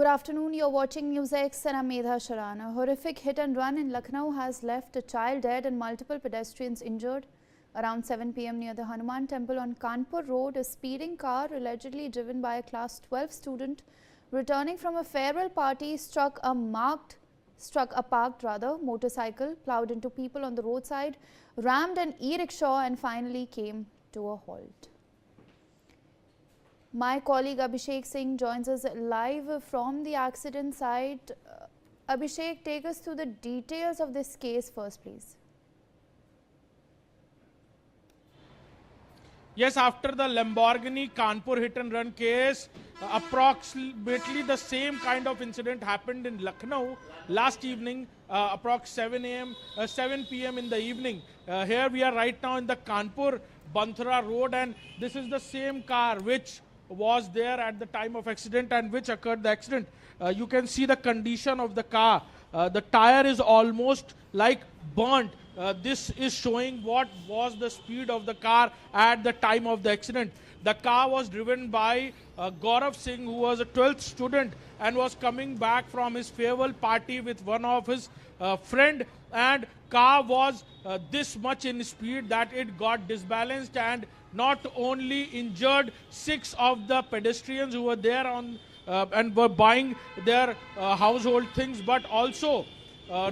Good afternoon, you're watching News X and I'm Medha Sharan. A horrific hit and run in Lucknow has left a child dead and multiple pedestrians injured. Around 7 p.m. near the Hanuman Temple on Kanpur Road, a speeding car allegedly driven by a class 12 student returning from a farewell party struck a parked motorcycle, plowed into people on the roadside, rammed an e-rickshaw and finally came to a halt. My colleague Abhishek Singh joins us live from the accident site. Abhishek, take us through the details of this case first, please. Yes, after the Lamborghini Kanpur hit and run case, approximately the same kind of incident happened in Lucknow last evening, approx 7 p.m. in the evening. Here we are right now in the Kanpur Banthra road, and this is the same car which was there at the time of accident and which occurred the accident. You can see the condition of the car. The tire is almost like burnt. This is showing what was the speed of the car at the time of the accident. The car was driven by Gaurav Singh, who was a 12th student and was coming back from his farewell party with one of his friend, and car was this much in speed that it got disbalanced and not only injured 6 of the pedestrians who were there on and were buying their household things, but also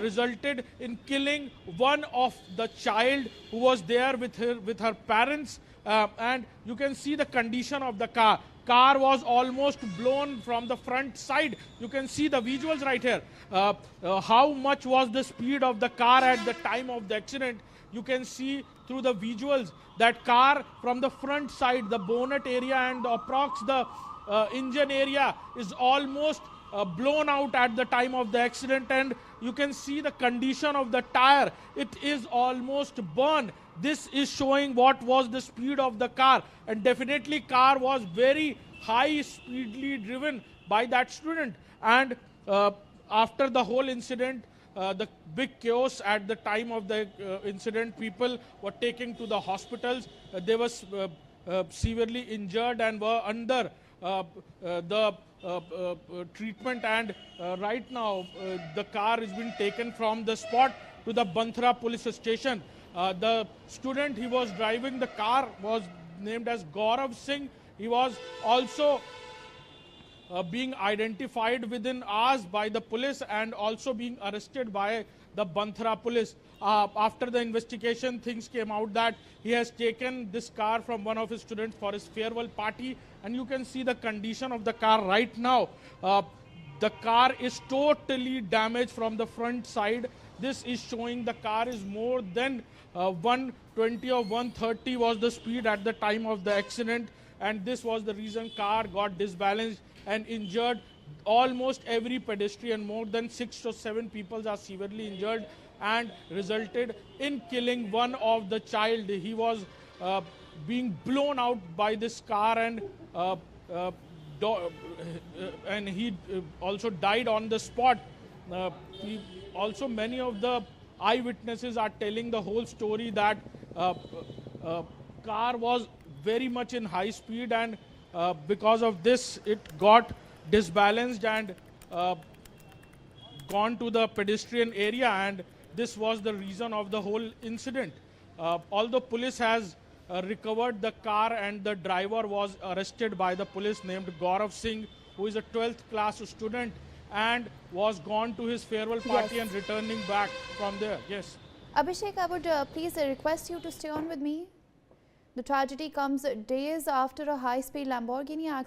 resulted in killing one of the child who was there with her parents. And you can see the condition of the car. Car was almost blown from the front side. You can see the visuals right here. How much was the speed of the car at the time of the accident? You can see through the visuals that car from the front side, the bonnet area and approx the engine area is almost blown out at the time of the accident, and you can see the condition of the tire. It is almost burned. This is showing what was the speed of the car, and definitely car was very high speedily driven by that student. And after the whole incident, the big chaos at the time of the incident, people were taken to the hospitals. They were severely injured and were under the treatment, and right now the car has been taken from the spot to the Banthra police station. The student he was driving the car was named as Gaurav Singh. He was also being identified within hours by the police and also being arrested by the Banthra police. After the investigation, things came out that he has taken this car from one of his students for his farewell party, and you can see the condition of the car right now. The car is totally damaged from the front side. This is showing the car is more than 120 or 130 was the speed at the time of the accident, and this was the reason car got disbalanced and injured almost every pedestrian. More than 6 to 7 people are severely injured and resulted in killing one of the child. He was being blown out by this car, and he also died on the spot. Also, many of the eyewitnesses are telling the whole story that car was very much in high speed, and because of this it got disbalanced and gone to the pedestrian area, and this was the reason of the whole incident. Although police has recovered the car and the driver was arrested by the police named Gaurav Singh, who is a 12th class student and was gone to his farewell party and returning back from there. Yes. Abhishek, I would please request you to stay on with me. The tragedy comes days after a high-speed Lamborghini accident.